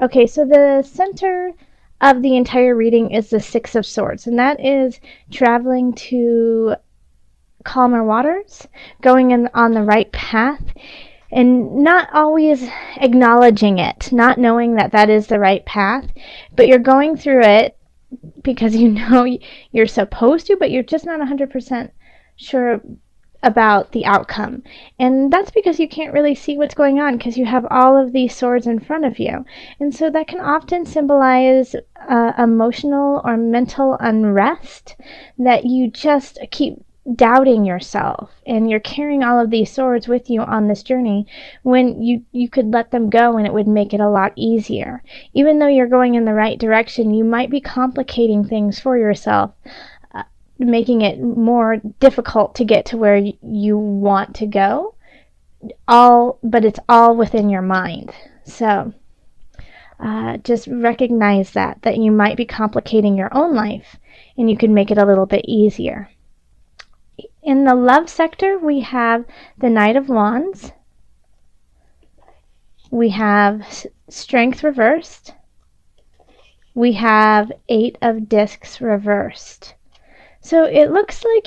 Okay, so the center of the entire reading is the Six of Swords, and that is traveling to calmer waters, going on the right path, and not always acknowledging it, not knowing that that is the right path, but you're going through it because you know you're supposed to, but you're just not 100% sure about the outcome. And that's because you can't really see what's going on because you have all of these swords in front of you. And so that can often symbolize emotional or mental unrest, that you just keep doubting yourself and you're carrying all of these swords with you on this journey when you could let them go and it would make it a lot easier. Even though you're going in the right direction, you might be complicating things for yourself, making it more difficult to get to where you want to go, but it's all within your mind. So just recognize that you might be complicating your own life and you can make it a little bit easier. In the love sector, we have the Knight of Wands, we have Strength reversed, we have Eight of Discs reversed. So it looks like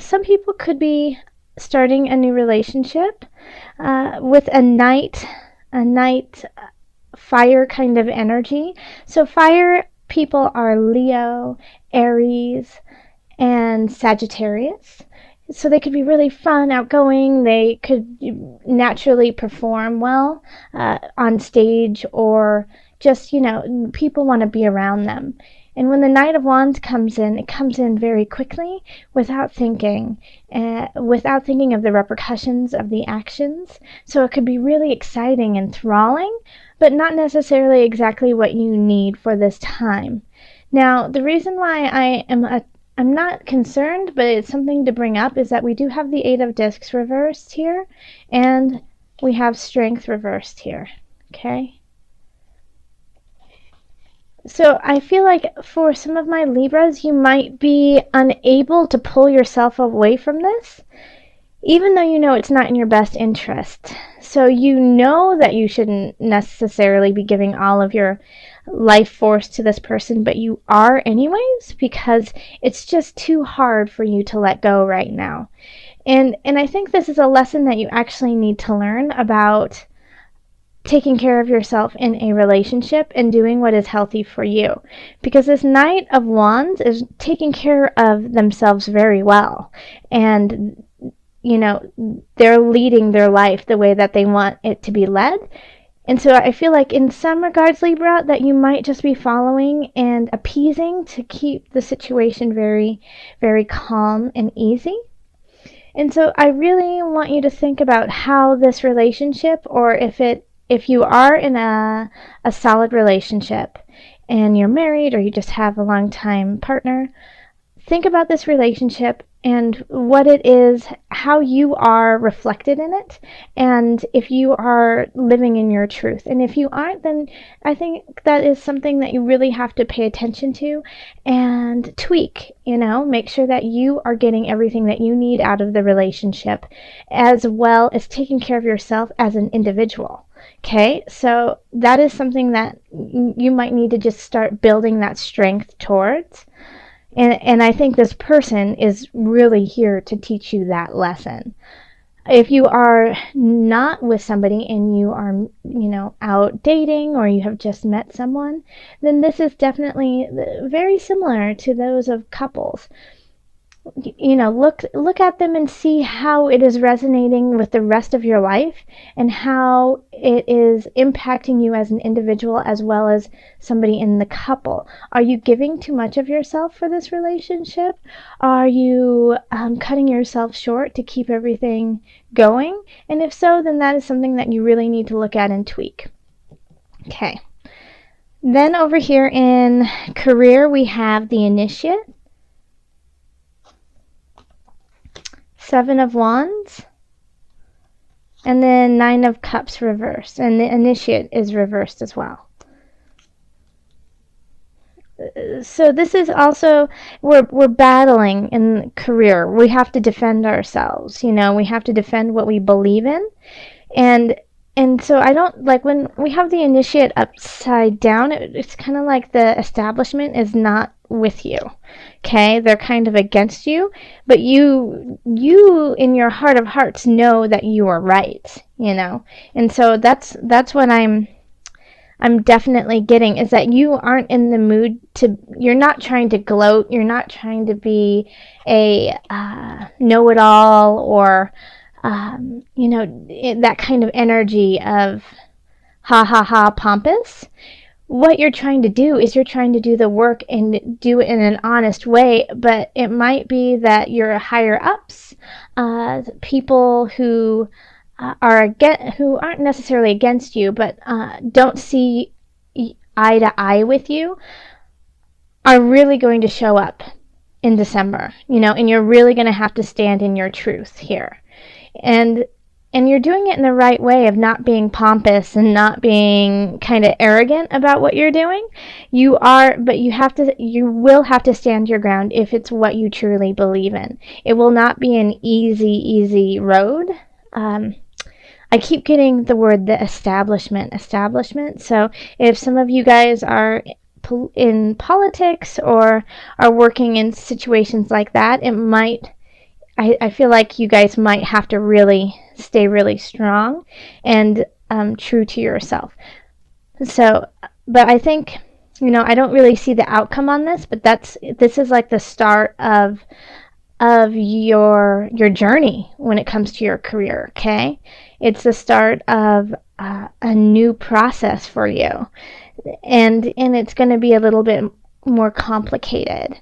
some people could be starting a new relationship with a night fire kind of energy. So fire people are Leo, Aries, and Sagittarius. So they could be really fun, outgoing. They could naturally perform well on stage, or just, people want to be around them. And when the Knight of Wands comes in, it comes in very quickly without thinking of the repercussions of the actions. So it could be really exciting and enthralling, but not necessarily exactly what you need for this time. Now, the reason why I'm not concerned, but it's something to bring up, is that we do have the Eight of Discs reversed here, and we have Strength reversed here, okay? So I feel like for some of my Libras, you might be unable to pull yourself away from this, even though you know it's not in your best interest. So you know that you shouldn't necessarily be giving all of your life force to this person, but you are anyways, because it's just too hard for you to let go right now. And I think this is a lesson that you actually need to learn about taking care of yourself in a relationship and doing what is healthy for you. Because this Knight of Wands is taking care of themselves very well. And, they're leading their life the way that they want it to be led. And so I feel like in some regards, Libra, that you might just be following and appeasing to keep the situation very, very calm and easy. And so I really want you to think about how this relationship, or if you are in a solid relationship and you're married or you just have a long time partner, think about this relationship and what it is, how you are reflected in it, and if you are living in your truth. And if you aren't, then I think that is something that you really have to pay attention to and tweak, make sure that you are getting everything that you need out of the relationship, as well as taking care of yourself as an individual. Okay, so that is something that you might need to just start building that strength towards. And I think this person is really here to teach you that lesson. If you are not with somebody and you are, out dating, or you have just met someone, then this is definitely very similar to those of couples. Look at them and see how it is resonating with the rest of your life and how it is impacting you as an individual as well as somebody in the couple. Are you giving too much of yourself for this relationship? Are you cutting yourself short to keep everything going? And if so, then that is something that you really need to look at and tweak. Okay. Then over here in career, we have the Initiate, Seven of Wands, and then Nine of Cups reversed, and the Initiate is reversed as well. So this is also, we're battling in career. We have to defend ourselves, we have to defend what we believe in. And And so I don't like when we have the initiate upside down, it's kind of like the establishment is not with you. Okay? They're kind of against you, but you in your heart of hearts know that you are right, you know. And so that's what I'm definitely getting, is that you aren't in the mood to, you're not trying to gloat, you're not trying to be a know-it-all, or you know, that kind of energy of ha ha ha pompous. What you're trying to do is you're trying to do the work and do it in an honest way, but it might be that your higher ups, people who who aren't necessarily against you, but don't see eye to eye with you, are really going to show up in December, you know, and you're really going to have to stand in your truth here. And you're doing it in the right way of not being pompous and not being kind of arrogant about what you're doing. You are, but you will have to stand your ground if it's what you truly believe in. It will not be an easy road. I keep getting the word the establishment. So if some of you guys are in politics or are working in situations like that, it might, I feel like you guys might have to really stay really strong and true to yourself. So, but I think, you know, I don't really see the outcome on this, but this is like the start of your journey when it comes to your career, okay? It's the start of a new process for you, and it's going to be a little bit more complicated,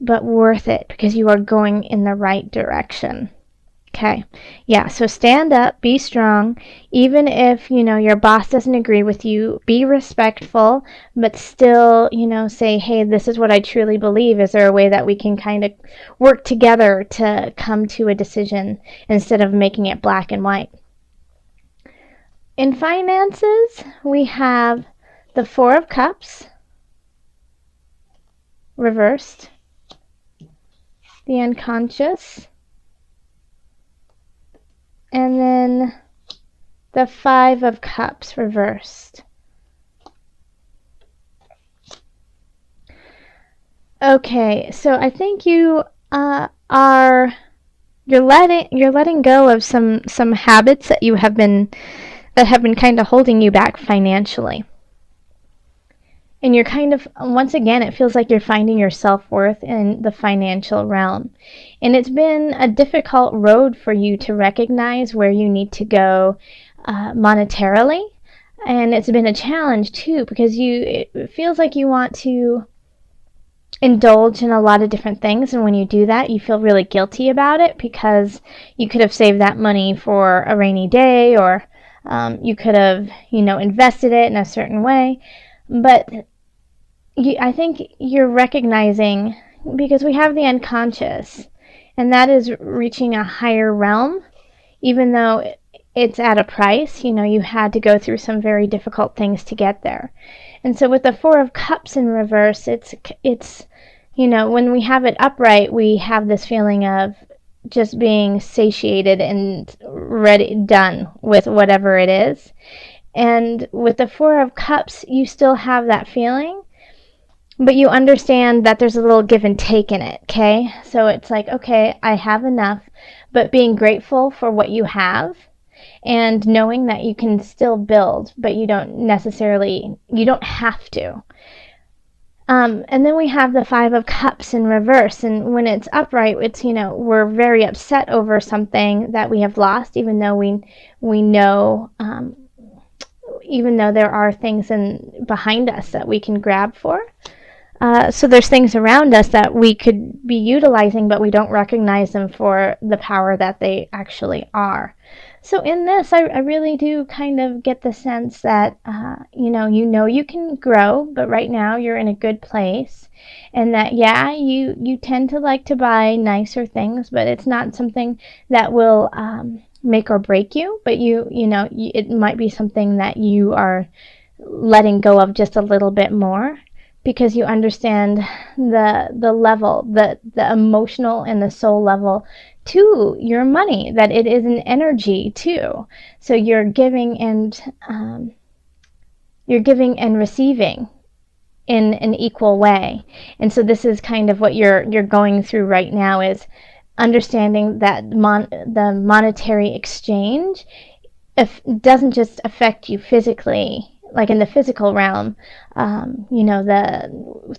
but worth it because you are going in the right direction. Okay, yeah, so stand up, be strong, even if, you know, your boss doesn't agree with you, be respectful, but still, you know, say, hey, this is what I truly believe. Is there a way that we can kind of work together to come to a decision instead of making it black and white? In finances, we have the Four of Cups reversed, the unconscious, and then the Five of Cups reversed. Okay, so I think you're letting go of some habits that have been kind of holding you back financially. And you're kind of, once again, it feels like you're finding your self-worth in the financial realm. And it's been a difficult road for you to recognize where you need to go monetarily. And it's been a challenge too, because it feels like you want to indulge in a lot of different things. And when you do that, you feel really guilty about it because you could have saved that money for a rainy day, or you could have, you know, invested it in a certain way. But I think you're recognizing, because we have the unconscious, and that is reaching a higher realm, even though it's at a price. You know, you had to go through some very difficult things to get there. And so with the Four of Cups in reverse, it's you know, when we have it upright, we have this feeling of just being satiated and ready, done with whatever it is. And with the Four of Cups, you still have that feeling, but you understand that there's a little give and take in it, okay? So it's like, okay, I have enough, but being grateful for what you have and knowing that you can still build, but you don't have to. And then we have the Five of Cups in reverse, and when it's upright, it's, you know, we're very upset over something that we have lost, even though we know, even though there are things behind us that we can grab for. So there's things around us that we could be utilizing, but we don't recognize them for the power that they actually are. So in this, I really do kind of get the sense that, you know you can grow, but right now you're in a good place. And that, yeah, you tend to like to buy nicer things, but it's not something that will make or break you. But it might be something that you are letting go of just a little bit more, because you understand the level, the emotional and the soul level to your money, that it is an energy too. So you're giving and receiving in an equal way. And so this is kind of what you're going through right now, is understanding that the monetary exchange doesn't just affect you physically, like in the physical realm,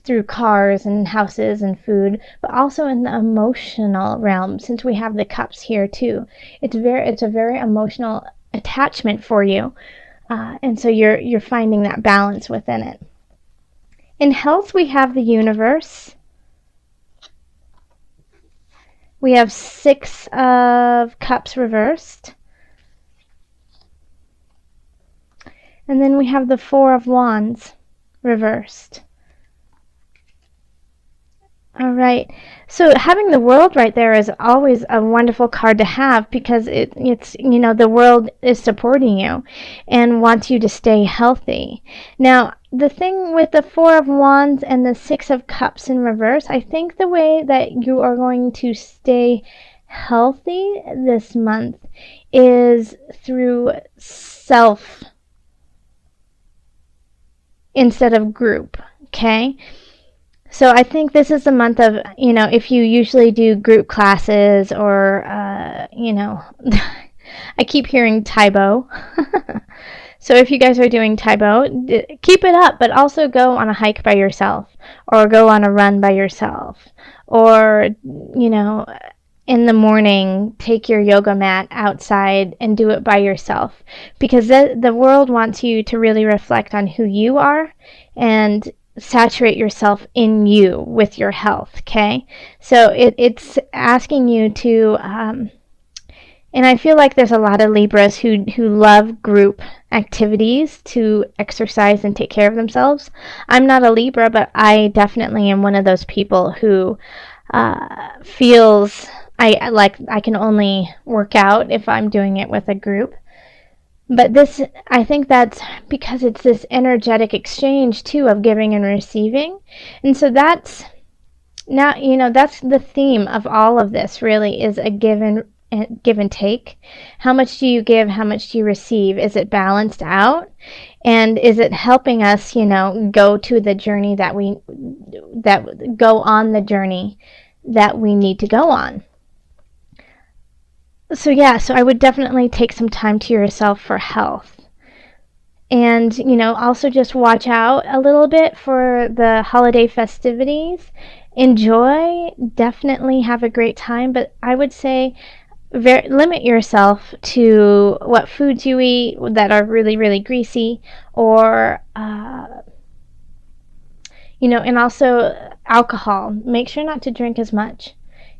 through cars and houses and food, but also in the emotional realm, since we have the cups here too. It's a very emotional attachment for you, and so you're finding that balance within it. In health, we have the universe. We have 6 of Cups reversed. And then we have the 4 of Wands reversed. All right. So having the World right there is always a wonderful card to have, because it's the world is supporting you and wants you to stay healthy. Now, the thing with the 4 of Wands and the 6 of Cups in reverse, I think the way that you are going to stay healthy this month is through self instead of group, okay? So I think this is the month of, if you usually do group classes or, I keep hearing Taibo. So if you guys are doing Taibo, keep it up, but also go on a hike by yourself, or go on a run by yourself, or, in the morning, take your yoga mat outside and do it by yourself, because the world wants you to really reflect on who you are and saturate yourself in you with your health, okay? So it's asking you to, and I feel like there's a lot of Libras who love group activities to exercise and take care of themselves. I'm not a Libra, but I definitely am one of those people who feels I can only work out if I'm doing it with a group. But I think that's because it's this energetic exchange too of giving and receiving. And so that's the theme of all of this, really, is a give and take. How much do you give? How much do you receive? Is it balanced out? And is it helping us, go to the journey go on the journey that we need to go on? So I would definitely take some time to yourself for health. And, also just watch out a little bit for the holiday festivities. Enjoy, definitely have a great time, but I would say limit yourself to what foods you eat that are really, really greasy, or, and also alcohol. Make sure not to drink as much.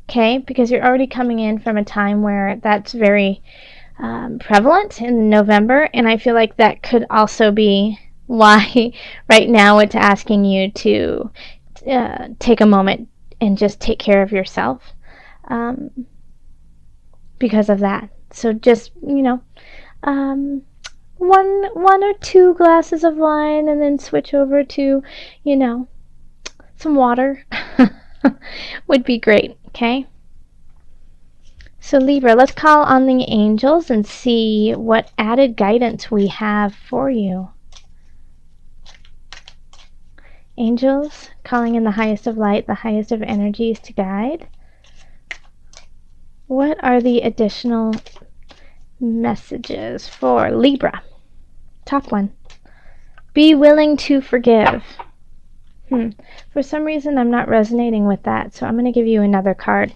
Okay, because you're already coming in from a time where that's very prevalent in November, and I feel like that could also be why right now it's asking you to take a moment and just take care of yourself because of that. So just, one or 2 glasses of wine, and then switch over to, some water would be great. Okay, so Libra, let's call on the angels and see what added guidance we have for you. Angels, calling in the highest of light, the highest of energies to guide. What are the additional messages for Libra? Top one. Be willing to forgive. For some reason, I'm not resonating with that, so I'm going to give you another card.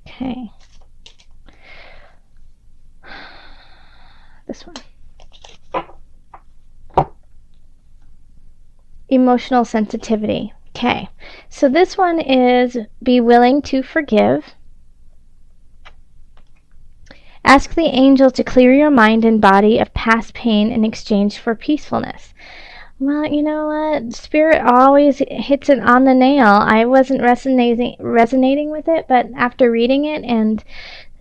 Okay. This one. Emotional sensitivity. Okay. So this one is be willing to forgive. Ask the angels to clear your mind and body of past pain in exchange for peacefulness. Well, you know what? Spirit always hits it on the nail. I wasn't resonating with it, but after reading it and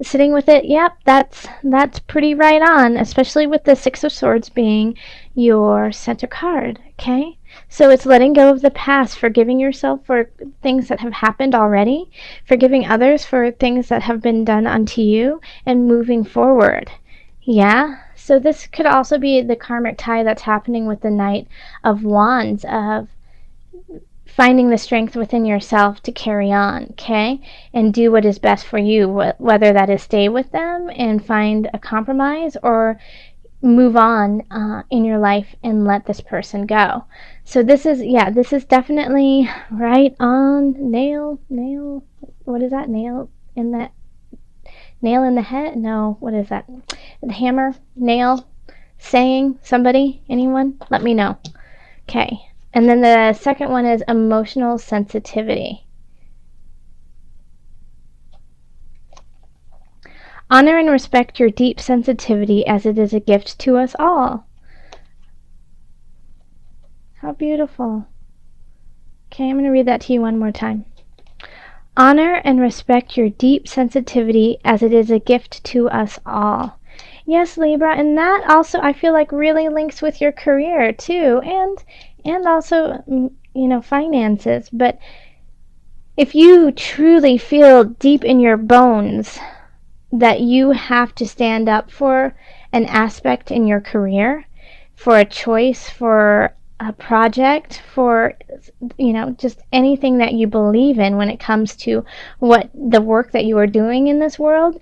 sitting with it, yep, that's pretty right on, especially with the 6 of Swords being your center card, okay? So it's letting go of the past, forgiving yourself for things that have happened already, forgiving others for things that have been done unto you, and moving forward. Yeah? So this could also be the karmic tie that's happening with the Knight of Wands, of finding the strength within yourself to carry on, okay? And do what is best for you, whether that is stay with them and find a compromise, or move on in your life and let this person go. So this is, yeah, this is definitely right on. Nail, what is that? Nail in the head? No, what is that? The hammer, nail, saying, somebody, anyone? Let me know. Okay. And then the second one is emotional sensitivity. Honor and respect your deep sensitivity, as it is a gift to us all. How beautiful. Okay, I'm going to read that to you one more time. Honor and respect your deep sensitivity, as it is a gift to us all. Yes, Libra, and that also I feel like really links with your career too, and also, you know, finances. But if you truly feel deep in your bones that you have to stand up for an aspect in your career, for a choice, for a project, for, you know, just anything that you believe in when it comes to what the work that you are doing in this world,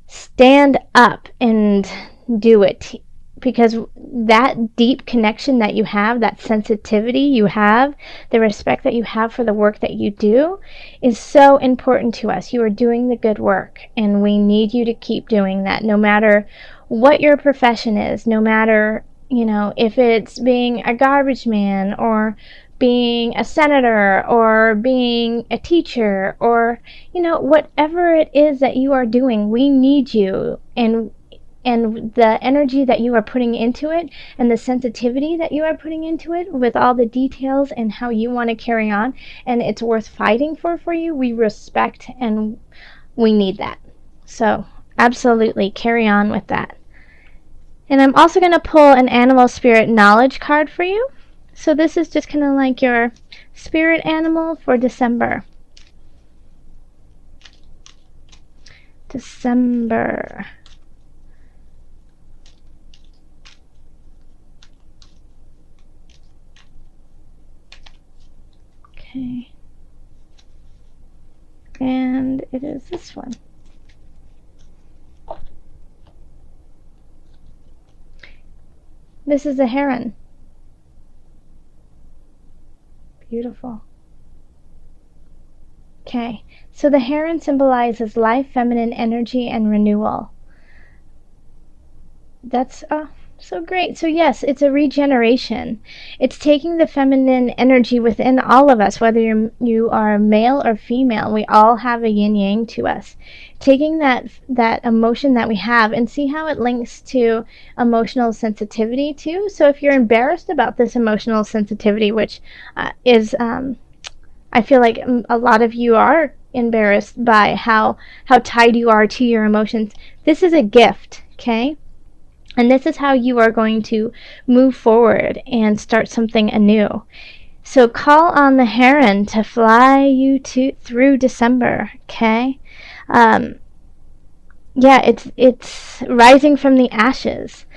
stand up and do it. Because that deep connection that you have, that sensitivity you have, the respect that you have for the work that you do, is so important to us. You are doing the good work, and we need you to keep doing that, no matter what your profession is, no matter, you know, if it's being a garbage man, or being a senator, or being a teacher, or, you know, whatever it is that you are doing, we need you. And the energy that you are putting into it, and the sensitivity that you are putting into it, with all the details and how you want to carry on, and it's worth fighting for you, we respect, and we need that. So absolutely carry on with that. And I'm also going to pull an animal spirit knowledge card for you. So this is just kind of like your spirit animal for December. Okay. And it is this one. This is a heron. Beautiful. Okay, so the heron symbolizes life, feminine energy, and renewal. That's so great. So yes, it's a regeneration. It's taking the feminine energy within all of us, whether you are male or female. We all have a yin yang to us. Taking that emotion that we have, and see how it links to emotional sensitivity too. So if you're embarrassed about this emotional sensitivity, which is I feel like a lot of you are embarrassed by how tied you are to your emotions, this is a gift, okay? And this is how you are going to move forward and start something anew. So call on the heron to fly you through December, okay? Yeah, it's rising from the ashes,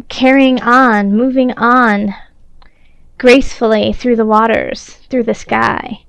carrying on, moving on gracefully through the waters, through the sky.